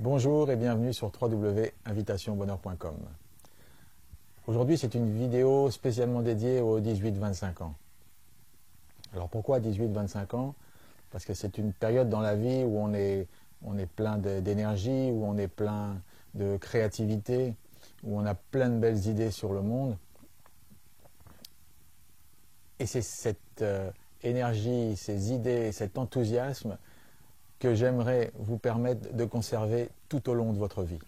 Bonjour et bienvenue sur www.invitationbonheur.com. Aujourd'hui, c'est une vidéo spécialement dédiée aux 18-25 ans. Alors pourquoi 18-25 ans? Parce que c'est une période dans la vie où on est plein d'énergie, où on est plein de créativité, où on a plein de belles idées sur le monde. Et c'est cette énergie, ces idées, cet enthousiasme que j'aimerais vous permettre de conserver tout au long de votre vie.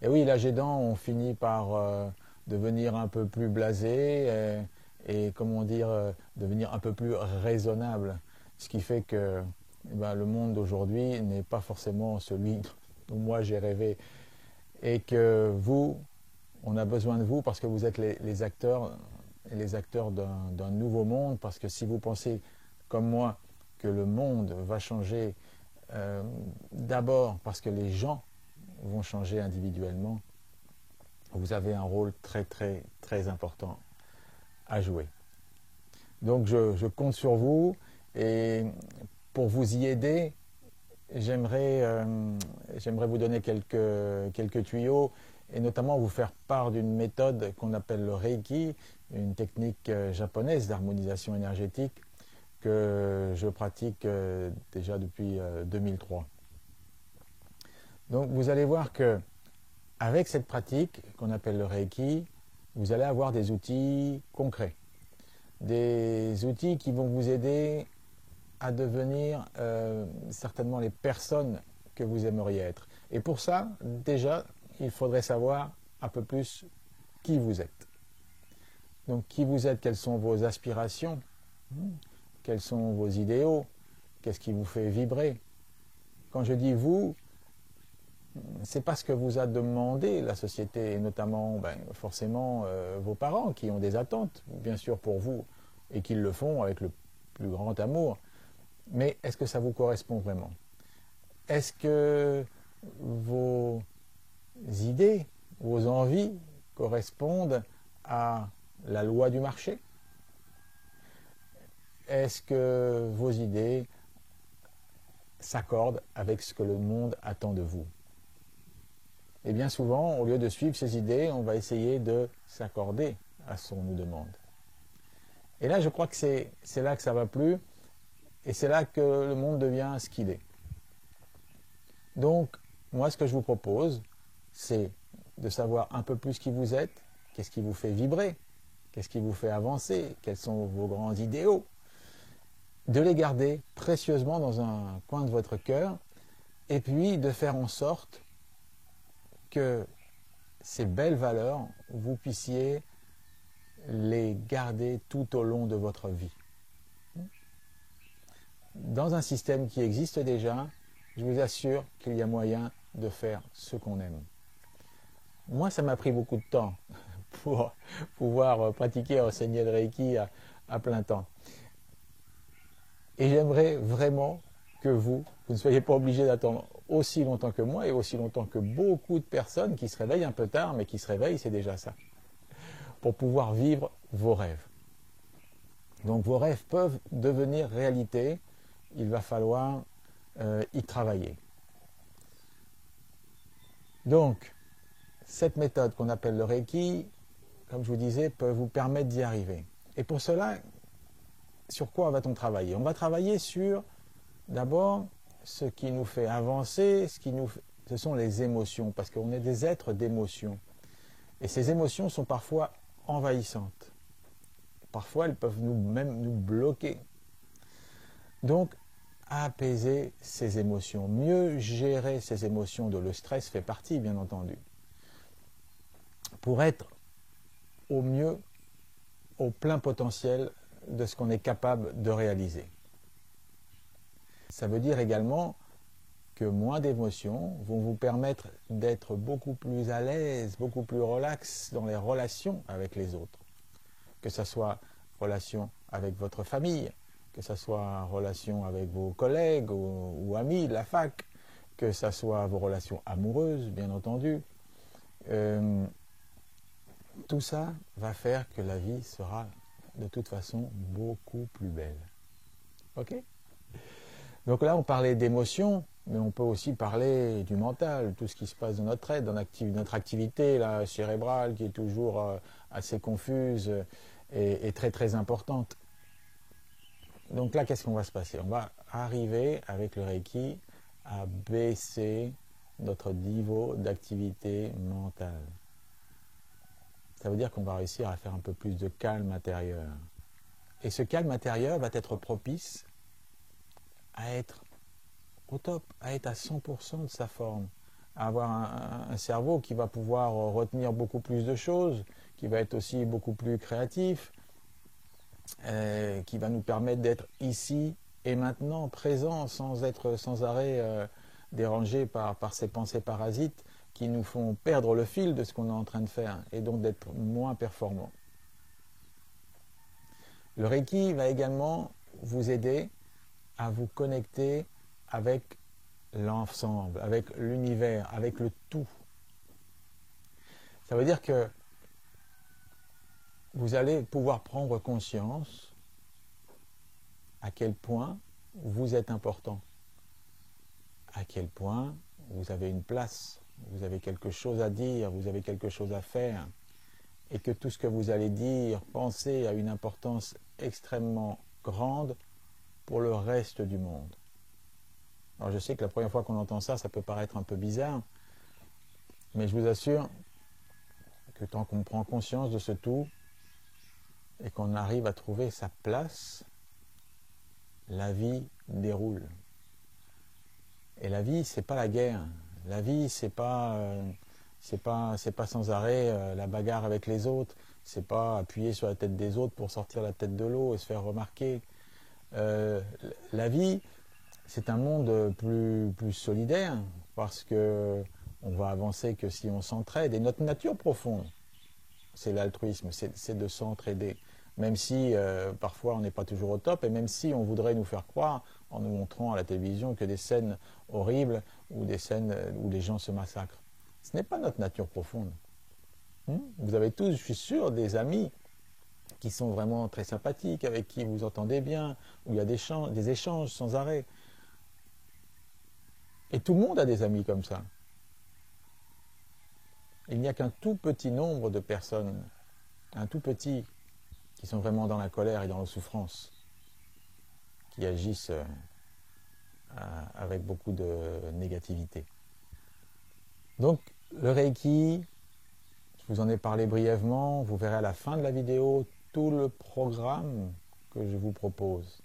Et oui, l'âge aidant, on finit par devenir un peu plus blasé et comment dire, devenir un peu plus raisonnable. Ce qui fait que le monde d'aujourd'hui n'est pas forcément celui dont moi j'ai rêvé. Et que vous, on a besoin de vous parce que vous êtes les acteurs d'un nouveau monde. Parce que si vous pensez, comme moi, que le monde va changer d'abord parce que les gens vont changer individuellement, vous avez un rôle très très très important à jouer. Donc je compte sur vous et pour vous y aider, j'aimerais vous donner quelques tuyaux et notamment vous faire part d'une méthode qu'on appelle le Reiki, une technique japonaise d'harmonisation énergétique que je pratique déjà depuis 2003. Donc vous allez voir que avec cette pratique qu'on appelle le Reiki, vous allez avoir des outils concrets, des outils qui vont vous aider à devenir certainement les personnes que vous aimeriez être. Et pour ça, déjà, il faudrait savoir un peu plus qui vous êtes. Donc qui vous êtes, quelles sont vos aspirations, quels sont vos idéaux, qu'est-ce qui vous fait vibrer. Quand je dis vous, c'est parce que vous a demandé la société, et notamment forcément vos parents qui ont des attentes, bien sûr pour vous, et qui le font avec le plus grand amour. Mais est-ce que ça vous correspond vraiment? Est-ce que vos idées, vos envies correspondent à la loi du marché? Est-ce que vos idées s'accordent avec ce que le monde attend de vous? Et bien souvent, au lieu de suivre ces idées, on va essayer de s'accorder à ce qu'on nous demande. Et là, je crois que c'est là que ça ne va plus, et c'est là que le monde devient ce qu'il est. Donc, moi, ce que je vous propose, c'est de savoir un peu plus qui vous êtes, qu'est-ce qui vous fait vibrer, qu'est-ce qui vous fait avancer, quels sont vos grands idéaux, de les garder précieusement dans un coin de votre cœur, et puis de faire en sorte que ces belles valeurs, vous puissiez les garder tout au long de votre vie. Dans un système qui existe déjà, je vous assure qu'il y a moyen de faire ce qu'on aime. Moi, ça m'a pris beaucoup de temps pour pouvoir pratiquer et enseigner le Reiki à plein temps. Et j'aimerais vraiment que vous ne soyez pas obligés d'attendre aussi longtemps que moi et aussi longtemps que beaucoup de personnes qui se réveillent un peu tard, mais qui se réveillent, c'est déjà ça, pour pouvoir vivre vos rêves. Donc vos rêves peuvent devenir réalité, il va falloir y travailler. Donc, cette méthode qu'on appelle le Reiki, comme je vous disais, peut vous permettre d'y arriver. Et pour cela, sur quoi va-t-on travailler? On va travailler sur, d'abord, ce qui nous fait avancer, ce sont les émotions, parce qu'on est des êtres d'émotions. Et ces émotions sont parfois envahissantes. Parfois, elles peuvent même nous bloquer. Donc, apaiser ces émotions, mieux gérer ces émotions, dont le stress fait partie, bien entendu, pour être au mieux, au plein potentiel de ce qu'on est capable de réaliser. Ça veut dire également que moins d'émotions vont vous permettre d'être beaucoup plus à l'aise, beaucoup plus relax dans les relations avec les autres. Que ce soit relation avec votre famille, que ce soit relation avec vos collègues ou amis de la fac, que ce soit vos relations amoureuses, bien entendu. Tout ça va faire que la vie sera de toute façon beaucoup plus belle. Ok? Donc là, on parlait d'émotions, mais on peut aussi parler du mental, tout ce qui se passe dans notre tête, dans notre activité là, cérébrale qui est toujours assez confuse et très très importante. Donc là, qu'est-ce qu'on va se passer? On va arriver avec le Reiki à baisser notre niveau d'activité mentale. Ça veut dire qu'on va réussir à faire un peu plus de calme intérieur. Et ce calme intérieur va être propice à être au top, à être à 100% de sa forme, à avoir un cerveau qui va pouvoir retenir beaucoup plus de choses, qui va être aussi beaucoup plus créatif, qui va nous permettre d'être ici et maintenant, présent, sans être sans arrêt dérangé par ces pensées parasites qui nous font perdre le fil de ce qu'on est en train de faire et donc d'être moins performant. Le Reiki va également vous aider à vous connecter avec l'ensemble, avec l'univers, avec le tout. Ça veut dire que vous allez pouvoir prendre conscience à quel point vous êtes important, à quel point vous avez une place, vous avez quelque chose à dire, vous avez quelque chose à faire, et que tout ce que vous allez dire, penser a une importance extrêmement grande pour le reste du monde. Alors je sais que la première fois qu'on entend ça, ça peut paraître un peu bizarre, mais je vous assure que tant qu'on prend conscience de ce tout et qu'on arrive à trouver sa place, la vie déroule. Et la vie, c'est pas la guerre. La vie, c'est pas sans arrêt la bagarre avec les autres. C'est pas appuyer sur la tête des autres pour sortir la tête de l'eau et se faire remarquer. La vie, c'est un monde plus solidaire parce que on va avancer que si on s'entraide. Et notre nature profonde, c'est l'altruisme, c'est de s'entraider. Même si parfois on n'est pas toujours au top et même si on voudrait nous faire croire en nous montrant à la télévision que des scènes horribles ou des scènes où les gens se massacrent. Ce n'est pas notre nature profonde. Vous avez tous, je suis sûr, des amis qui sont vraiment très sympathiques, avec qui vous entendez bien, où il y a des échanges sans arrêt. Et tout le monde a des amis comme ça. Il n'y a qu'un tout petit nombre de personnes, un tout petit, qui sont vraiment dans la colère et dans la souffrance, qui agissent avec beaucoup de négativité. Donc, le Reiki, je vous en ai parlé brièvement, vous verrez à la fin de la vidéo tout le programme que je vous propose.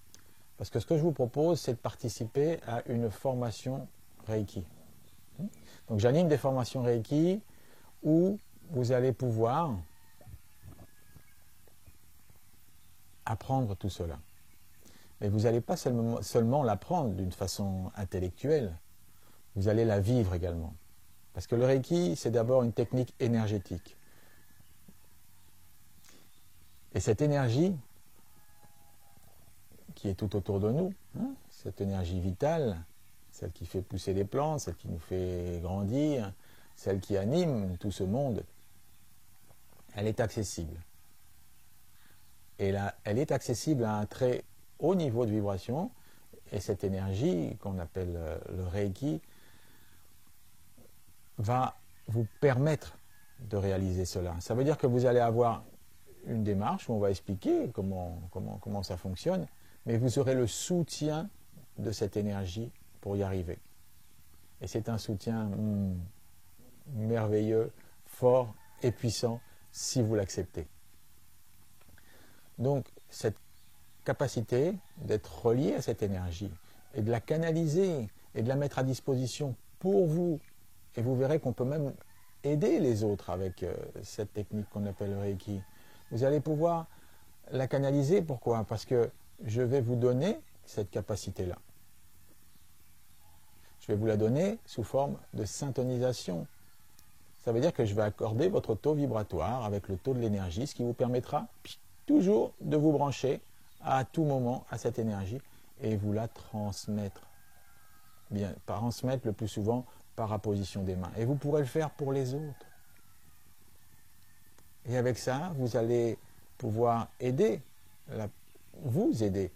Parce que ce que je vous propose, c'est de participer à une formation Reiki. Donc, j'anime des formations Reiki où vous allez pouvoir apprendre tout cela. Mais vous n'allez pas seulement l'apprendre d'une façon intellectuelle, vous allez la vivre également. Parce que le Reiki, c'est d'abord une technique énergétique. Et cette énergie qui est tout autour de nous, cette énergie vitale, celle qui fait pousser les plantes, celle qui nous fait grandir, celle qui anime tout ce monde, elle est accessible. Et là, elle est accessible à un très haut niveau de vibration, et cette énergie qu'on appelle le Reiki va vous permettre de réaliser cela. Ça veut dire que vous allez avoir une démarche où on va expliquer comment ça fonctionne, mais vous aurez le soutien de cette énergie pour y arriver. Et c'est un soutien merveilleux, fort et puissant si vous l'acceptez. Donc, cette capacité d'être relié à cette énergie et de la canaliser et de la mettre à disposition pour vous, et vous verrez qu'on peut même aider les autres avec cette technique qu'on appelle le Reiki. Vous allez pouvoir la canaliser, pourquoi? Parce que je vais vous donner cette capacité-là. Je vais vous la donner sous forme de syntonisation. Ça veut dire que je vais accorder votre taux vibratoire avec le taux de l'énergie, ce qui vous permettra toujours de vous brancher à tout moment à cette énergie et vous la transmettre. Bien, transmettre le plus souvent par apposition des mains. Et vous pourrez le faire pour les autres. Et avec ça, vous allez pouvoir vous aider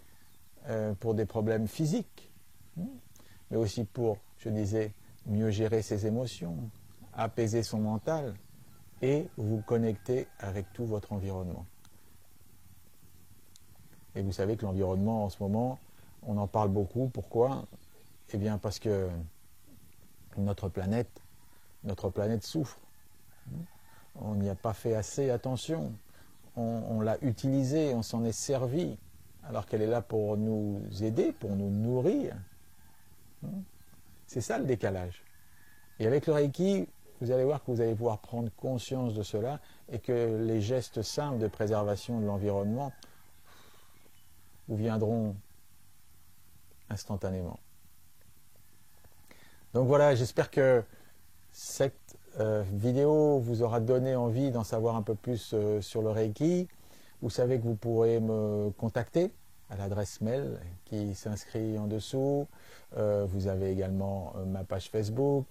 pour des problèmes physiques, mais aussi pour je disais, mieux gérer ses émotions, apaiser son mental et vous connecter avec tout votre environnement. Et vous savez que l'environnement en ce moment, on en parle beaucoup. Pourquoi? Eh bien parce que notre planète souffre. On n'y a pas fait assez attention. On l'a utilisée, on s'en est servi, alors qu'elle est là pour nous aider, pour nous nourrir. C'est ça le décalage. Et avec le Reiki, vous allez voir que vous allez pouvoir prendre conscience de cela et que les gestes simples de préservation de l'environnement vous viendront instantanément. Donc voilà, j'espère que cette vidéo vous aura donné envie d'en savoir un peu plus sur le Reiki. Vous savez que vous pourrez me contacter à l'adresse mail qui s'inscrit en dessous. Vous avez également ma page Facebook.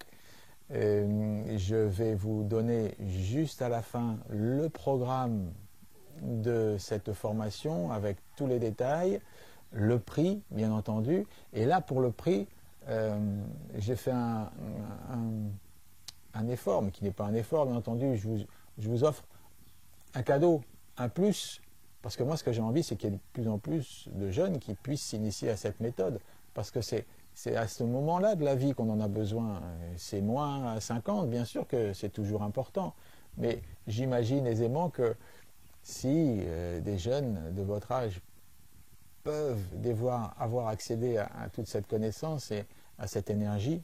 Je vais vous donner juste à la fin le programme de cette formation avec tous les détails, le prix bien entendu. Et là pour le prix, j'ai fait un effort, mais qui n'est pas un effort bien entendu. Je vous offre un cadeau, un plus, parce que moi ce que j'ai envie c'est qu'il y ait de plus en plus de jeunes qui puissent s'initier à cette méthode, parce que c'est à ce moment-là de la vie qu'on en a besoin. C'est moins à 50, bien sûr que c'est toujours important, mais j'imagine aisément que si des jeunes de votre âge peuvent avoir accédé à toute cette connaissance et à cette énergie,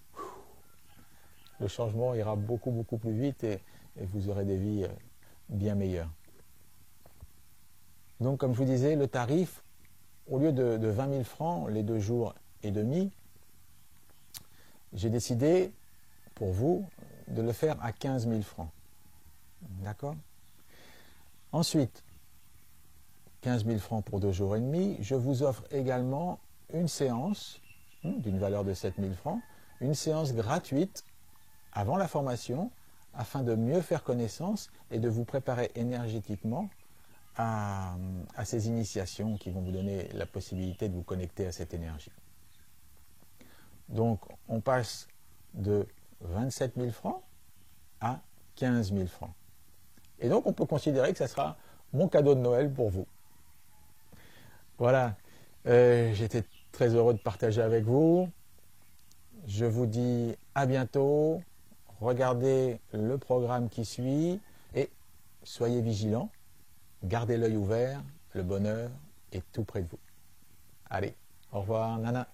le changement ira beaucoup plus vite et vous aurez des vies bien meilleures. Donc comme je vous disais, le tarif, au lieu de 20 000 francs les 2 jours et demi, j'ai décidé pour vous de le faire à 15 000 francs. D'accord? Ensuite, 15 000 francs pour 2 jours et demi, je vous offre également une séance d'une valeur de 7 000 francs, une séance gratuite avant la formation, afin de mieux faire connaissance et de vous préparer énergétiquement à ces initiations qui vont vous donner la possibilité de vous connecter à cette énergie. Donc, on passe de 27 000 francs à 15 000 francs. Et donc, on peut considérer que ça sera mon cadeau de Noël pour vous. Voilà, j'étais très heureux de partager avec vous. Je vous dis à bientôt. Regardez le programme qui suit et soyez vigilants. Gardez l'œil ouvert, le bonheur est tout près de vous. Allez, au revoir, Nana.